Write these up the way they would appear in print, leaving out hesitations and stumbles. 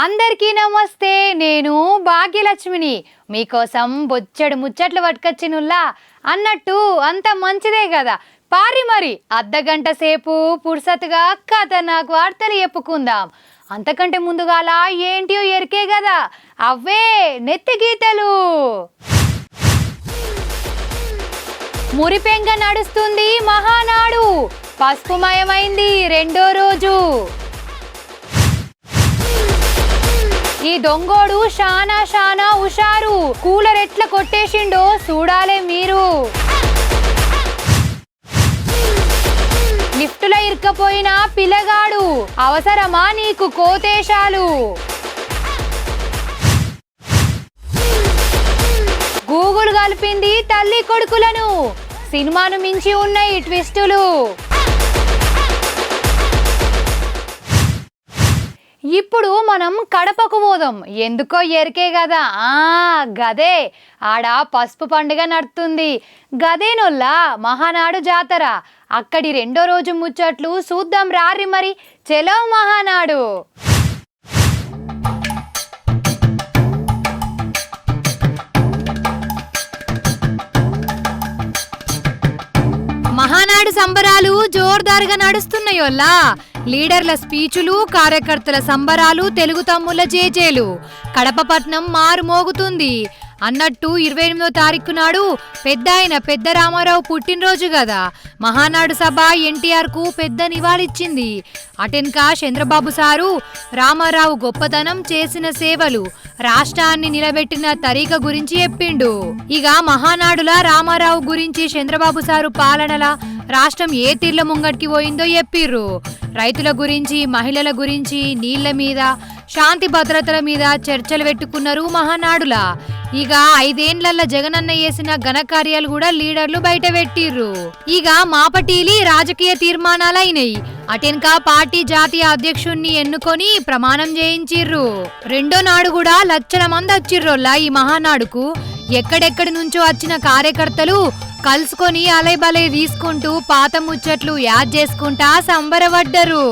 అందరికీ నమస్తే. నేను భాగ్యలక్ష్మిని. మీకోసం బొచ్చడు ముచ్చట్లు పట్టుకొచ్చినుల్లా అన్నట్టు అంత మంచిదే కదా. పారి మరి అర్ధగంట సేపు పుర్సత్తుగా ఖతర్నాక్ వార్తలు చెప్పుకుందాం. అంతకంటే ముందుగాల ఏంటియో ఎరికే కదా, అవే నెత్తి గీతలు. మురిపెంగ నడుస్తుంది మహానాడు, పసుపుమయమైంది రెండో రోజు. ఈ దొంగోడు షానా హుషారు, కూలర్ ఎట్లా కొట్టేసిండో చూడాలే మీరు. లిఫ్టులో ఇరుక్కపోయిన పిల్లగాడు, అవసరమా నీకు కోతేశాలు. గూగుల్ కలిపింది తల్లి కొడుకులను, సినిమాను మించి ఉన్నాయి ట్విస్టులు. ఇప్పుడు మనం కడపకు పోదాం. ఎందుకో ఎరికే కదా, గదే ఆడ పసుపు పండుగ నడుతుంది. గదేనొల్లా మహానాడు జాతర. అక్కడి రెండో రోజు ముచ్చట్లు చూద్దాం రారి మరి. చలో మహానాడు. మహానాడు సంబరాలు జోర్దారుగా నడుస్తున్నాయోల్లా. లీడర్ల స్పీచులు, కార్యకర్తల సంబరాలు, తెలుగు తమ్ముల జేజేలు. కడప పట్నం మారుమోగుతుంది. అన్నట్టు 28వ తారీఖు నాడు పెద్ద రామారావు పుట్టినరోజు కదా. మహానాడు సభ ఎన్టీఆర్కు పెద్ద నివాళిచ్చింది. అటెన్కా చంద్రబాబు సారు రామారావు గొప్పతనం, చేసిన సేవలు, రాష్ట్రాన్ని నిలబెట్టిన తరీక గురించి చెప్పిండు. ఇక మహానాడుల రామారావు గురించి, చంద్రబాబు సారు పాలనల రాష్ట్రం ఏ తీర్ల ముంగటికి పోయిందో చెప్పిర్రు. రైతుల గురించి, మహిళల గురించి, నీళ్ల మీద, శాంతి భద్రతల మీద చర్చలు పెట్టుకున్నారు మహానాడులా. ఇక 5 ఏండ్లల్ల జగనన్న చేసిన ఘనకార్యాలు కూడా లీడర్లు బయట పెట్టిర్రు. ఇక మాపటీలి రాజకీయ తీర్మానాలైనయి. అటెన్కా పార్టీ జాతీయ అధ్యక్షుణ్ణి ఎన్నుకొని ప్రమాణం చేయించిర్రు. రెండో నాడు కూడా లక్షల మంది వచ్చిర్రోల్లా ఈ మహానాడుకు. ఎక్కడెక్కడి నుంచో వచ్చిన కార్యకర్తలు కలుసుకొని అలైబలై తీసుకుంటూ పాత ముచ్చట్లు యాద్ చేసుకుంటా సంబరపడ్డరు.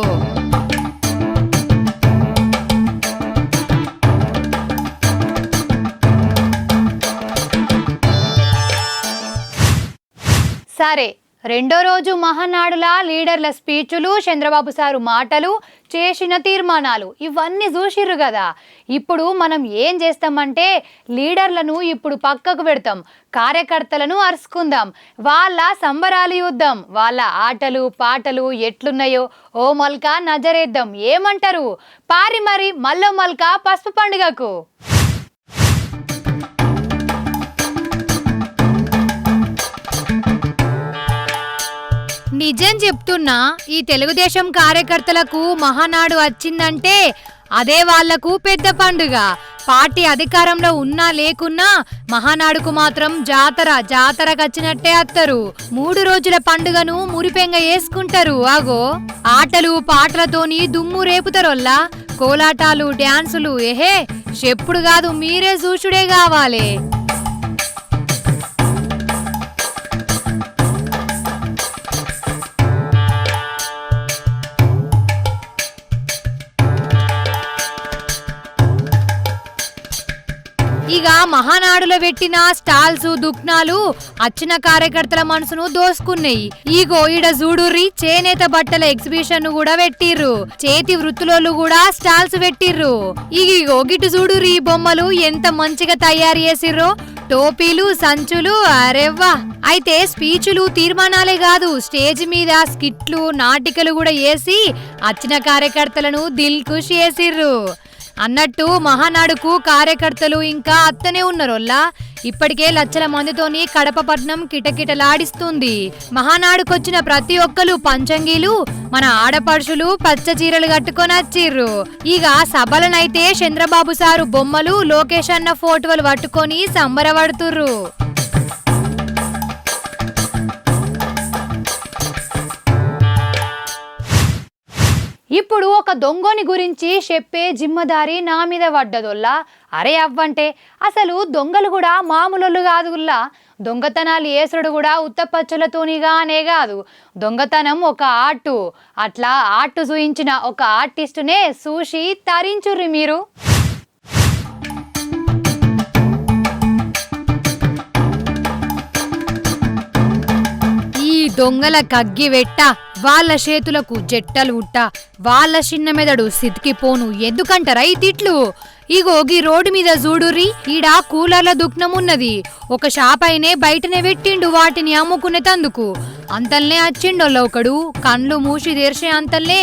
సరే, రెండో రోజు మహానాడుల లీడర్ల స్పీచులు, చంద్రబాబు సారు మాటలు, చేసిన తీర్మానాలు ఇవన్నీ చూసిర్రు కదా. ఇప్పుడు మనం ఏం చేస్తామంటే లీడర్లను ఇప్పుడు పక్కకు పెడతాం, కార్యకర్తలను అరుచుకుందాం, వాళ్ళ సంబరాలు చూద్దాం, వాళ్ళ ఆటలు పాటలు ఎట్లున్నాయో ఓ మొల్క నజరేద్దాం. ఏమంటారు? పారి మరి మల్లో మొల్క పసుపు పండుగకు. నిజం చెప్తున్నా, ఈ తెలుగుదేశం కార్యకర్తలకు మహానాడు వచ్చిందంటే అదే వాళ్లకు పెద్ద పండుగ. పార్టీ అధికారంలో ఉన్నా లేకున్నా మహానాడుకు మాత్రం జాతరకొచ్చినట్టే అత్తరు. 3 రోజుల పండుగను మురిపెంగ వేసుకుంటారు. ఆగో ఆటలు పాటలతోని దుమ్ము రేపుతారొల్లా. కోలాటాలు, డ్యాన్సులు, చెప్పుడు కాదు, మీరే చూసుడే కావాలి. ఇక మహానాడులో పెట్టిన స్టాల్స్, దుక్నాలు వచ్చిన కార్యకర్తల మనసును దోసుకున్నాయి. ఈగో ఈడ జూడుర్రి, చేనేత బట్టల ఎగ్జిబిషన్ కూడా పెట్టిర్రు. చేతి వృత్తులోళ్ళు కూడా స్టాల్స్ పెట్టిర్రు. ఇగో గిటు చూడుర్రి, ఈ బొమ్మలు ఎంత మంచిగా తయారు చేసిర్రో. టోపీలు, సంచులు, అరెవ్వా. అయితే స్పీచులు, తీర్మానాలే కాదు, స్టేజ్ మీద స్కిట్లు, నాటికలు కూడా వేసి వచ్చిన కార్యకర్తలను దిల్ ఖుష్ చేసిర్రు. అన్నట్టు మహానాడుకు కార్యకర్తలు ఇంకా అత్తనే ఉన్నారోల్లా. ఇప్పటికే లక్షల మందితోని కడప పట్నం కిటకిటలాడిస్తుంది. మహానాడుకొచ్చిన ప్రతి ఒక్కరు పంచంగీలు, మన ఆడపడుచులు పచ్చ చీరలు కట్టుకొని వచ్చిర్రు. ఇక సభలనైతే చంద్రబాబు సారు బొమ్మలు, లోకేష్ అన్న ఫోటోలు పట్టుకొని సంబరపడుతుర్రు. ఇప్పుడు ఒక దొంగని గురించి చెప్పే జిమ్మదారి నా మీద పడ్డదొల్లా. అరే అవ్వంటే అసలు దొంగలు కూడా మామూలు కాదుల్లా. దొంగతనాలు ఏసుడు కూడా ఉత్తపచ్చులతోనిగానే కాదు, దొంగతనం ఒక ఆర్టు. అట్లా ఆర్టు చూయించిన ఒక ఆర్టిస్టునే చూసి తరించుర్రి మీరు. ఈ దొంగల కగ్గి వెట్ట, వాళ్ళ చేతులకు జట్టలు ఉట్ట, వాళ్ళ చిన్న మెదడు సితికిపోను ఎందుకంటారా ఈ తిట్లు? ఇగో గీ రోడ్డు మీద చూడుర్రి, ఈడ కూలర్ల దుఃఖనమున్నది. ఒక షాపైనే బయటనే పెట్టిండు వాటిని అమ్ముకునే తందుకు. అంతల్నే వచ్చిండోళ్ళ ఒకడు కండ్లు మూసి తెరిచే అంతల్నే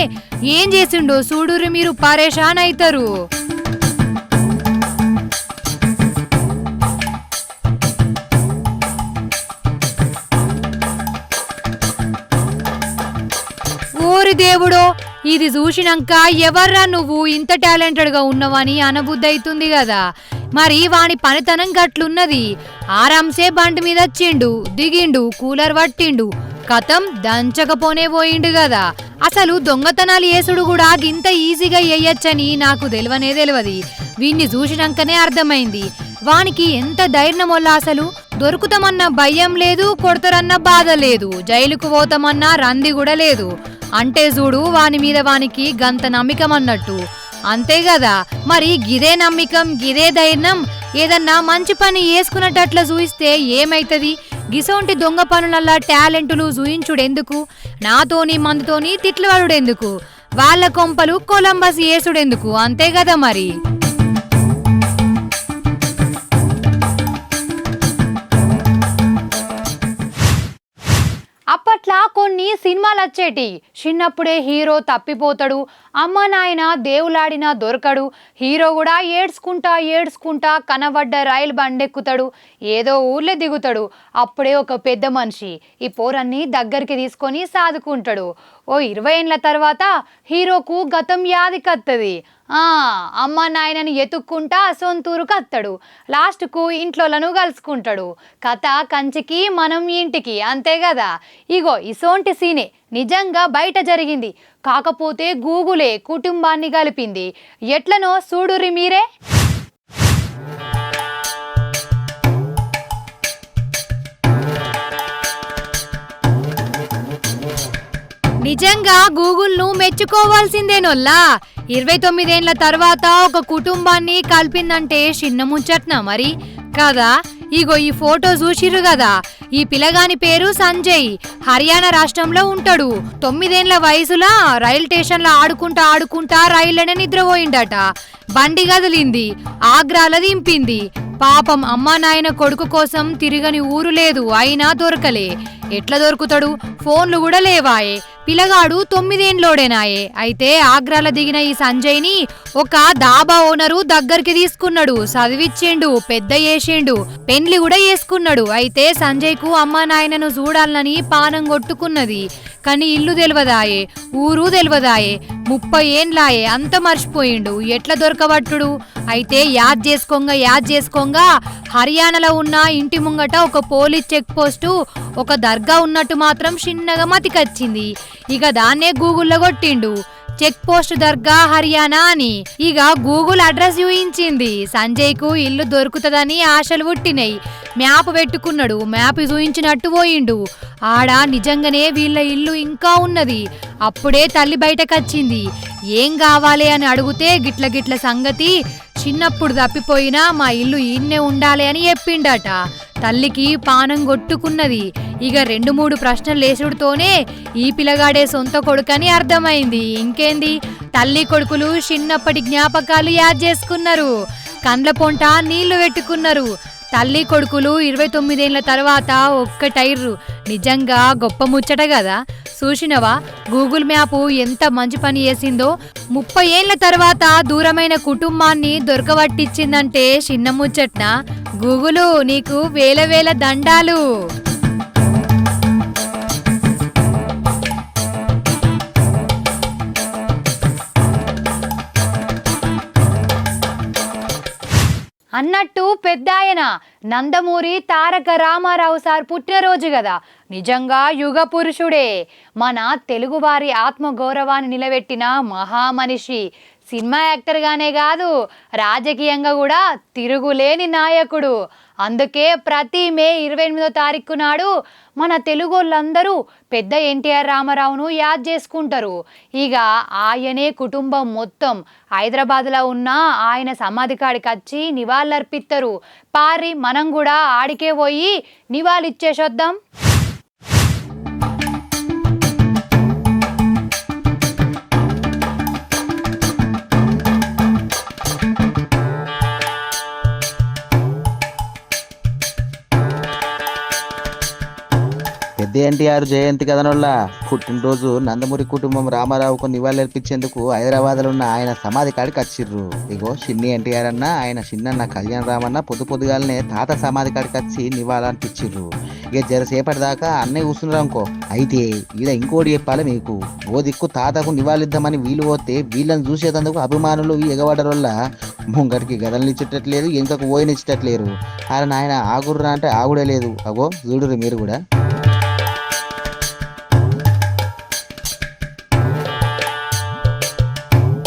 ఏం చేసిండో చూడుర్రి మీరు, పరేషాన్ అయితారు. ఓరి దేవుడో, ఇది చూసినాక ఎవర్రా నువ్వు ఇంత టాలెంటెడ్ గా ఉన్నవని అనబుద్ధి అవుతుంది కదా. మరి వాని పనితనం గట్లున్నది. ఆరాంసే బండి మీద వచ్చిండు, దిగిండు, కూలర్ పట్టిండు, కథం దంచకపోనే పోయిండు కదా. అసలు దొంగతనాలు చేసుడు కూడా గింత ఈజీగా వేయచ్చని నాకు తెలియదు. వీణ్ణి చూసినాకనే అర్థమైంది వానికి ఎంత ధైర్యం వల్ల. అసలు దొరుకుతామన్న భయం లేదు, కొడతారన్న బాధ లేదు, జైలుకు పోతామన్నా రంది కూడా లేదు. అంటే చూడు వాని మీద వానికి గంత నమ్మకం అన్నట్టు. అంతే కదా మరి, గిదే నమ్మకం గిదే ధైర్యం ఏదన్నా మంచి పని వేసుకున్నట్టట్లా చూయిస్తే ఏమైతుంది? గిసోంటి దొంగ పనులల్లా టాలెంటులు చూయించుడెందుకు? నాతోని మందుతోని తిట్లు పడుడెందుకు? వాళ్ళ కొంపలు కొలంబస్ వేసుడెందుకు? అంతే కదా మరి. అప్పట్లా కొన్ని సినిమాలు వచ్చేటి, చిన్నప్పుడే హీరో తప్పిపోతాడు, అమ్మ నాయన దేవులాడినా దొరకడు, హీరో కూడా ఏడ్చుకుంటా కనబడ్డ రైలు బండెక్కుతాడు, ఏదో ఊర్లో దిగుతాడు. అప్పుడే ఒక పెద్ద మనిషి ఈ పోరన్ని దగ్గరికి తీసుకొని సాదుకుంటాడు. ఓ 20 ఏళ్ళ తర్వాత హీరోకు గతం యాదికత్తది. అమ్మ నాయనని ఎతుక్కుంటా సొంతూరుకు అత్తడు. లాస్ట్కు ఇంట్లోలను కలుసుకుంటాడు. కథ కంచికి మనం ఇంటికి, అంతే కదా. ఇగో ఇసోంటి సీనే నిజంగా బయట జరిగింది. కాకపోతే గూగులే కుటుంబాన్ని కలిపింది. ఎట్లనో చూడుర్రి మీరే. నిజంగా గూగుల్ను మెచ్చుకోవాల్సిందేనోల్లా. 29 ఏళ్ల తర్వాత ఒక కుటుంబాన్ని కలిపిందంటే చిన్న ముచ్చట్నా మరి కదా. ఇగో ఈ ఫోటో చూసిర్రు కదా, ఈ పిల్లగాని పేరు సంజయ్, హర్యానా రాష్ట్రంలో ఉంటాడు. 9 ఏళ్ల వయసులా రైల్ స్టేషన్లో ఆడుకుంటా రైళ్లనే నిద్రపోయిండట. బండి కదిలింది, ఆగ్రాల దింపింది. పాపం అమ్మా నాయన కొడుకు కోసం తిరగని ఊరు లేదు, అయినా దొరకలే. ఎట్లా దొరుకుతాడు? ఫోన్లు కూడా లేవాయే. పిల్లగాడు 9 ఏళ్లోడేనాయే. అయితే ఆగ్రాల దిగిన ఈ సంజయ్ని ఒక దాబా ఓనరు దగ్గరికి తీసుకున్నాడు, చదివిచ్చిండు, పెద్ద చేసిండు, పెండ్లి కూడా చేసుకున్నాడు. అయితే సంజయ్కు అమ్మా నాయనను చూడాలని పానం కొట్టుకున్నది. కానీ ఇల్లు తెలియదాయే, ఊరు తెలియదాయే. 30 ఏండ్లాయే, అంత మర్చిపోయిండు. ఎట్లా దొరకబట్టుడు? అయితే యాద్ చేసుకోంగా హర్యానాలో ఉన్న ఇంటి ముంగట ఒక పోలీస్ చెక్ పోస్టు, ఒక దర్గా ఉన్నట్టు మాత్రం చిన్నగా మతికొచ్చింది. ఇక దాన్నే గూగుల్లో కొట్టిండు, చెక్ పోస్ట్ దర్గా హర్యానా అని. ఇక గూగుల్ అడ్రస్ చూయించింది. సంజయ్కు ఇల్లు దొరుకుతుందని ఆశలు పుట్టినాయి. మ్యాప్ పెట్టుకున్నాడు, మ్యాప్ చూయించినట్టు పోయిండు. ఆడ నిజంగానే వీళ్ళ ఇల్లు ఇంకా ఉన్నది. అప్పుడే తల్లి బయటకొచ్చింది. ఏం కావాలి అని అడిగితే గిట్ల సంగతి, చిన్నప్పుడు తప్పిపోయినా మా ఇల్లు ఈయన్నే ఉండాలి అని చెప్పిండట. తల్లికి పానం కొట్టుకున్నది. ఇక 2-3 ప్రశ్నలు లేసుడుతోనే ఈ పిల్లగాడే సొంత కొడుకని అర్థమైంది. ఇంకేంది, తల్లి కొడుకులు చిన్నప్పటి జ్ఞాపకాలు యాద్ చేసుకున్నారు, కండ్ల పొంట నీళ్లు పెట్టుకున్నారు. తల్లి కొడుకులు 29 ఏళ్ల తర్వాత ఒక్కటైర్రు. నిజంగా గొప్ప ముచ్చట కదా. చూసినవా గూగుల్ మ్యాప్ ఎంత మంచి పని చేసిందో. 30 ఏళ్ల తర్వాత దూరమైన కుటుంబాన్ని దొరకబట్టించిందంటే చిన్న ముచ్చట్నా? గూగులు నీకు వేల దండాలు. అన్నట్టు పెద్దాయన నందమూరి తారక రామారావు సార్ పుట్టినరోజు కదా, నిజంగా యుగ పురుషుడే. మన తెలుగువారి ఆత్మగౌరవాన్ని నిలబెట్టిన మహామనిషి. సినిమా యాక్టర్గానే కాదు, రాజకీయంగా కూడా తిరుగులేని నాయకుడు. అందుకే ప్రతి మే 28వ తారీఖు నాడు మన తెలుగు వాళ్ళందరూ పెద్ద ఎన్టీఆర్ రామారావును యాద్ చేసుకుంటారు. ఇక ఆయనే కుటుంబం మొత్తం హైదరాబాద్లో ఉన్న ఆయన సమాధి కాడికి వచ్చి నివాళులర్పిస్తారు. పారి మనం కూడా ఆడికే పోయి నివాళిచ్చేసొద్దాం. పెద్ద ఎన్టీఆర్ జయంతి కథనొల్ల పుట్టినరోజు నందమూరి కుటుంబం రామారావుకు నివాళులర్పించేందుకు హైదరాబాద్లో ఉన్న ఆయన సమాధి కాడికి వచ్చిర్రు. ఇగో చిన్ని ఎన్టీఆర్ అన్న ఆయన చిన్నన్న కళ్యాణ్ రామన్న పొద్దుగాలనే తాత సమాధి కాడికి వచ్చి నివాళులర్పించిర్రు. ఇక జరసేపటి దాకా అన్నీ కూర్చున్నారు అనుకో. అయితే ఇలా ఇంకోటి చెప్పాలి మీకు, ఓ దిక్కు తాతకు నివాళిద్దామని వీలు పోతే వీళ్ళని చూసేందుకు అభిమానులు ఎగబడరు వల్ల ముంగడికి గదలు ఇచ్చేటట్లేదు, ఇంకొక ఓయనిచ్చేటట్లేరు. ఆయన ఆయన ఆగుర్రా అంటే ఆగుడే లేదు. అగో చూడురు మీరు కూడా.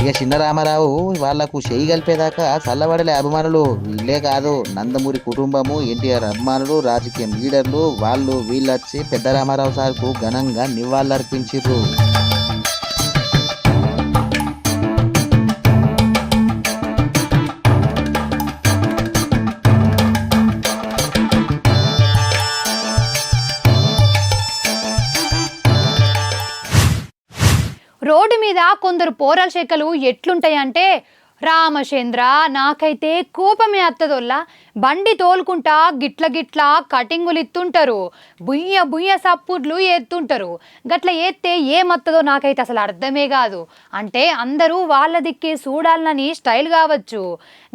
ఇక చిన్న రామారావు వాళ్లకు చేయి కలిపేదాకా చల్లబడలే అభిమానులు. వీళ్ళే కాదు, నందమూరి కుటుంబము, ఎన్టీఆర్ అభిమానులు, రాజకీయ లీడర్లు వీళ్ళు వచ్చి పెద్ద రామారావు సార్కు ఘనంగా నివాళులర్పించారు. రోడ్డు మీద కొందరు పోరల శేఖలు ఎట్లుంటాయంటే, రామచంద్ర నాకైతే కోపమే అత్తదొల్లా. బండి తోలుకుంటా గిట్ల కటింగులు ఇత్తుంటారు, బుయ్య సప్పుడ్లు ఎత్తుంటారు. గట్ల ఎత్తే ఏమత్తదో నాకైతే అసలు అర్థమే కాదు. అంటే అందరూ వాళ్ళ దిక్కే చూడాలని స్టైల్ కావచ్చు.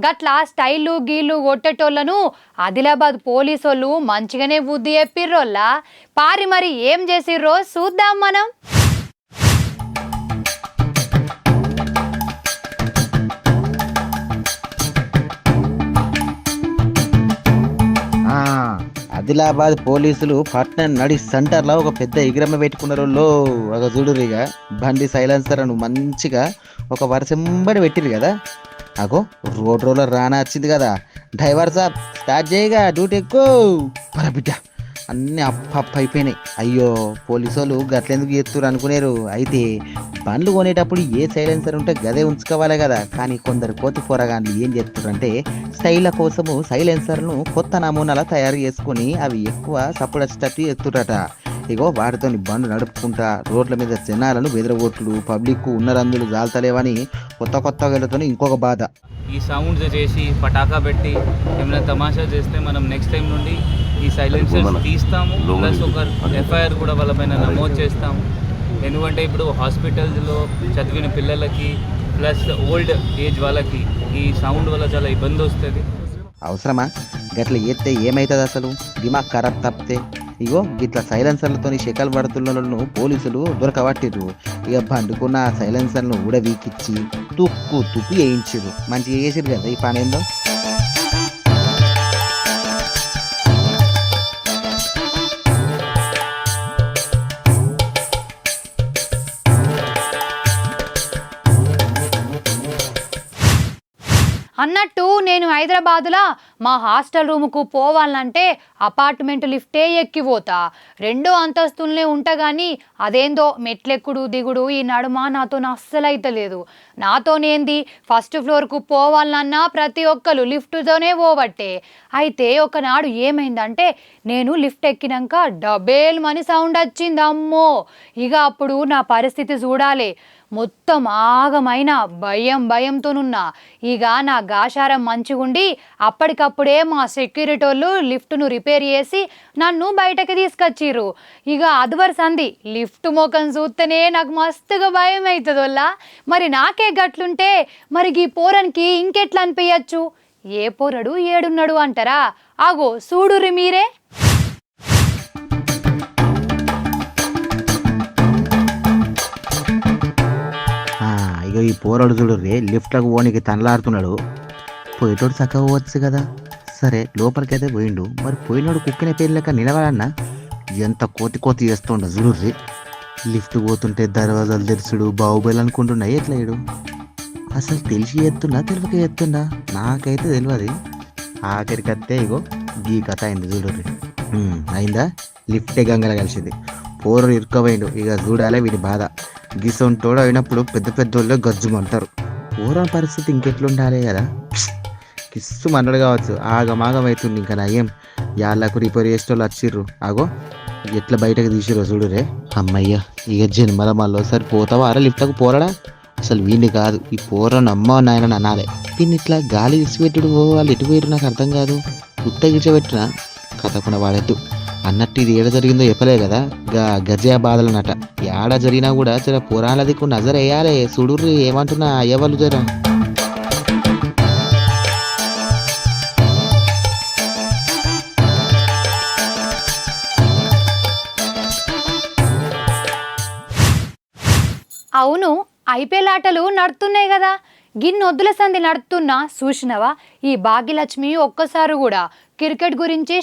గట్ల స్టైలు గీళ్ళు కొట్టేటోళ్లను ఆదిలాబాద్ పోలీసోళ్ళు మంచిగానే బుద్ధి చెప్పిర్రోల్లా. పారి మరి ఏం చేసిర్రో చూద్దాం మనం. ఆదిలాబాద్ పోలీసులు పట్నం నడి సెంటర్లో ఒక పెద్ద ఎగిరమ్మ పెట్టుకున్నారు. ఒక చూడురిగా బండి సైలెన్సర్ అని మంచిగా ఒక వరుసంబడి పెట్టిరు కదా. అగో రోడ్ రోలర్ రానా వచ్చింది కదా. డ్రైవర్ సాబ్ స్టార్ట్ చేయగా డ్యూటీ ఎక్కువ బిడ్డ అన్నీ అప్ప అయిపోయినాయి. అయ్యో పోలీసు వాళ్ళు గట్లెందుకు చేస్తున్నారు అనుకునేరు. అయితే బండ్లు కొనేటప్పుడు ఏ సైలెన్సర్ ఉంటే గదే ఉంచుకోవాలి కదా. కానీ కొందరు కోతి పోరగాన్లు ఏం చేస్తున్నారంటే స్టైల కోసము సైలెన్సర్ను కొత్త నమూనాలా తయారు చేసుకుని అవి ఎక్కువ సప్పుడు వచ్చేటట్టు చేస్తురట. ఇగో వాటితో బండ్లు నడుపుకుంటా రోడ్ల మీద జనాలను బెదరగొట్టుడు, పబ్లిక్ ఉన్న రందులు జాలతలేవని కొత్త గలతో ఇంకొక బాధ. ఈ సౌండ్స్ చేసి పటాకా పెట్టి ఏమైనా తమాషా చేస్తే మనం నెక్స్ట్ టైం నుండి ఈ సైలెన్సర్స్ తీస్తాము. ప్లస్ ఒక ఎఫ్ఐఆర్ కూడా వాళ్ళపైన నమోదు చేస్తాము. ఎందుకంటే ఇప్పుడు హాస్పిటల్స్లో చదివిన పిల్లలకి ప్లస్ ఓల్డ్ ఏజ్ వాళ్ళకి ఈ సౌండ్ వల్ల చాలా ఇబ్బంది వస్తుంది. అవసరమా గట్ల ఎత్తే ఏమవుతుంది అసలు? దిమాగ్ ఖరాబ్ తప్పితే. ఇగో గిట్ల సైలెన్సర్లతో శకలు పడుతున్న పోలీసులు దొరకబట్టిర్రు. ఇక బండుకున్న సైలెన్సర్ను ఉడవీకిచ్చి తుక్కు వేయించిర్రు. మంచిగా చేసిర్రు కదా ఈ పని ఏందో. అన్నట్టు నేను హైదరాబాదులో మా హాస్టల్ రూముకు పోవాలంటే అపార్ట్మెంట్ లిఫ్టే ఎక్కిపోతా. 2వ అంతస్తులనే ఉంటా కానీ అదేందో మెట్లెక్కుడు దిగుడు ఈ నడుమ నాతో అస్సలు అయితలేదు. నాతోనేంది ఫస్ట్ ఫ్లోర్కు పోవాలన్నా ప్రతి ఒక్కరు లిఫ్ట్తోనే పోబట్టే. అయితే ఒకనాడు ఏమైందంటే నేను లిఫ్ట్ ఎక్కినాక డబేల్ మని సౌండ్ వచ్చింది. అమ్మో, ఇక అప్పుడు నా పరిస్థితి చూడాలి. మొత్తం ఆగమైన భయంతోనున్నా. ఇక నా గాశారం మంచిగుండి అప్పటికప్పుడే మా సెక్యూరిటీ వాళ్ళు లిఫ్ట్ను రిపేర్ చేసి నన్ను బయటకు తీసుకొచ్చిర్రు. ఇక అదువర్ సంది లిఫ్ట్ మోకం చూస్తేనే నాకు మస్తుగా భయం అవుతుందోల్లా. మరి నాకే గట్లుంటే మరి ఈ పోరనికి ఇంకెట్లా అనిపించచ్చు? ఏ పోరడు ఏడున్నాడు అంటారా? ఆగో చూడుర్రి మీరే. ఇక ఈ పోరాడు చూడు రే లిఫ్ట్లకు పోనీకి తనలాడుతున్నాడు. పోయేటోడు చక్కగా పోవచ్చు కదా. సరే లోపలికైతే పోయిండు, మరి పోయినోడు కుక్కిన పేరు లెక్క నిలవాలన్నా ఎంత కోతి కోతి చేస్తుండ చూడుర్రి. లిఫ్ట్ పోతుంటే దర్వాజాలు తెరుచుడు బాహుబలి అనుకుంటున్నా ఎట్లేడు. అసలు తెలిసి ఎత్తున్నా తెలియక ఎత్తున్నా నాకైతే తెలియదు. ఆఖరికత్తే ఇగో గీ కథ అయింది చూడుర్రి. అయిందా, లిఫ్టే గంగల కలిసింది, పోరు ఇరుక్కపోయిండు. ఇక చూడాలే వీడి బాధ. గిసొంటోడు అయినప్పుడు పెద్ద పెద్దోళ్ళే గజ్జుమంటారు. పూర్వం పరిస్థితి ఇంకెట్లుండాలి కదా. కిస్సు మన్నడు కావచ్చు, ఆగమాగం అవుతుంది. ఇంకా నయ్యం యాళ్ళకు రిపేర్ చేసేటోళ్ళు వచ్చిర్రు. ఆగో ఎట్లా బయటకు తీసిరో చూడురే. అమ్మయ్య ఇక జన్మల మళ్ళీ ఒకసారి పోతావా అరే లిఫ్ట్కు పోరడా. అసలు వీడిని కాదు ఈ పోరను అమ్మ నాయన అనాలే. దీన్ని ఇట్లా గాలి విడిచిపెట్టుడు వాళ్ళు ఎటు పోయారు నాకు అర్థం కాదు. ఉత్త గిడిచిపెట్టిన కథకుండా వాడెట్టు అన్నట్టు. ఇది ఏడ జరిగిందో చెప్పలే కదా, గజయా బాధలనట. ఏడ జరిగినా కూడా జర పురాణాలది నజర్ వేయాలి. చూడుర్రి ఏమంటున్నా అయ్యవాళ్ళు జర. అవును, ఐపీఎల్ ఆటలు నడుతున్నాయి కదా. గిన్నొద్దుల సంధి నడుతున్నా చూసినవా? ఈ భాగ్యలక్ష్మి ఒక్కసారి కూడా క్రికెట్ గురించి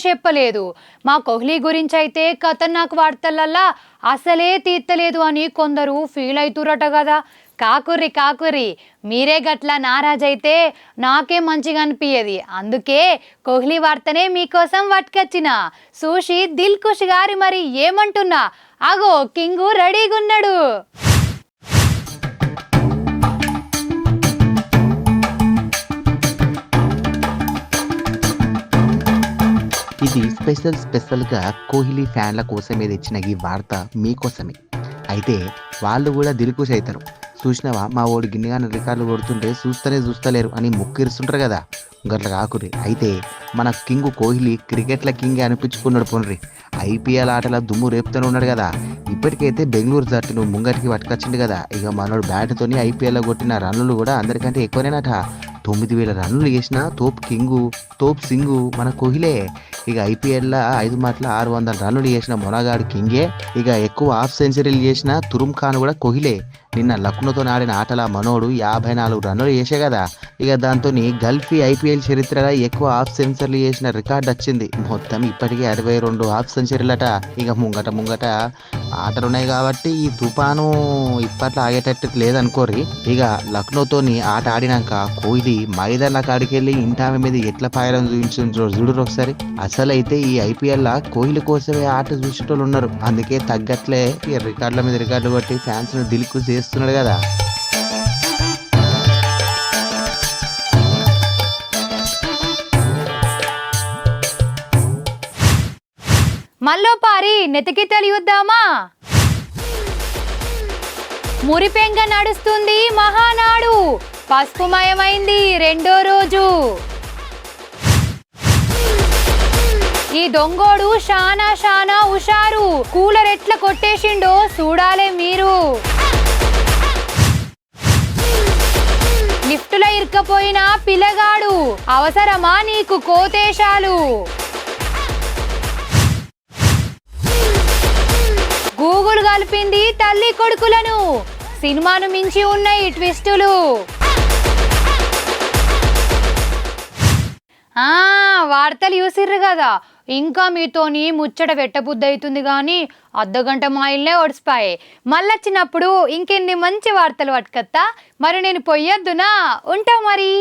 చెప్పలేదు. మా కోహ్లీ గురించి అయితే ఖతర్నాక్ వార్తలల్లా అసలే తీర్తలేదు అని కొందరు ఫీల్ అవుతురట కదా. కాకుర్రి మీరే గట్ల నారాజైతే నాకే మంచిగా అనిపించేది. అందుకే కోహ్లీ వార్తనే మీకోసం పట్టుకొచ్చిన. చూసి దిల్ ఖుష్ గారి మరి ఏమంటున్నా. అగో కింగు రెడీగున్నాడు. ఇది స్పెషల్గా కోహ్లీ ఫ్యాన్ల కోసమే తెచ్చిన ఈ వార్త మీకోసమే. అయితే వాళ్ళు కూడా దిల్కుష్ అవుతారు. చూసినావా మా ఓడి గిన్నెగానే రికార్డులు కొడుతుంటే చూస్తలేరు అని ముక్కిరుస్తుంటారు కదా, గట్ల కాకుర్రి. అయితే మన కింగ్ కోహ్లీ క్రికెట్ల కింగ్ అనిపించుకున్నాడు. పోన్రి ఐపీఎల్ ఆటల దుమ్ము రేపుతూనే ఉన్నాడు కదా. ఇప్పటికైతే బెంగళూరు జట్టును ముంగటికి పట్టుకొచ్చిండు కదా. ఇక మనోడు బ్యాట్తోని ఐపీఎల్లో కొట్టిన రన్నులు కూడా అందరికంటే ఎక్కువనేనట. 9,000 రన్నులు చేసిన తోప్ సింగు మన కోహ్లే. ఇక ఐపీఎల్లో 5 మాటల 600 రన్నులు చేసిన మొనగాడు కింగే. ఇక ఎక్కువ హాఫ్ సెంచరీలు చేసిన తురుమ్ ఖాన్ కూడా కోహ్లే. నిన్న లక్నోతో ఆడిన ఆటల మనోడు 54 రన్నులు చేసే కదా. ఇక దాంతో గల్ఫీ ఐపీఎల్ చరిత్రలో ఎక్కువ హాఫ్ సెంచరీలు చేసిన రికార్డు వచ్చింది. మొత్తం ఇప్పటికే 62 హాఫ్ సెంచరీలట. ఇక ముంగట ఆటలున్నాయి కాబట్టి ఈ తుఫాను ఇప్పట్లో ఆగేటట్టు లేదనుకోర్రి. ఇక లక్నోతోని ఆట ఆడినాక కోహ్లీ మైదాన కాడికెళ్ళి ఇంటామె మీద ఎట్లా పాయడం చూపించు చూడరు ఒకసారి. అసలు అయితే ఈ ఐపీఎల్ కోహ్లీ కోసమే ఆట చూసేటోళ్ళు ఉన్నారు. అందుకే తగ్గట్లే ఈ రికార్డుల మీద రికార్డులు కొట్టి ఫ్యాన్స్ ను దిల్కు చేస్తున్నాడు కదా. మల్లో పారి నెతికి తెలియుద్దామా? మురిపెంగ నడుస్తుంది మహానాడు, పసుపుమయమైంది 2వ రోజు. ఈ దొంగోడు షానా హుషారు, కూలర్ ఎట్లా కొట్టేసిండో చూడాలే మీరు. లిఫ్టులో ఇరుక్కపోయిన పిల్లగాడు, అవసరమా నీకు కోతేశాలు? గూగుల్ కలిపింది తల్లి కొడుకులను, సినిమాను మించి ఉన్నాయి ట్విస్టులు. వార్తలు చూసిర్రు కదా. ఇంకా మీతోని ముచ్చట పెట్టబుద్ధి అవుతుంది కానీ అర్ధగంట మైల్నే ఓడిసిపాయి. మళ్ళొచ్చినప్పుడు ఇంకెన్ని మంచి వార్తలు పట్టుకత్తా. మరి నేను పొయ్యొద్దునా? ఉంటా మరి.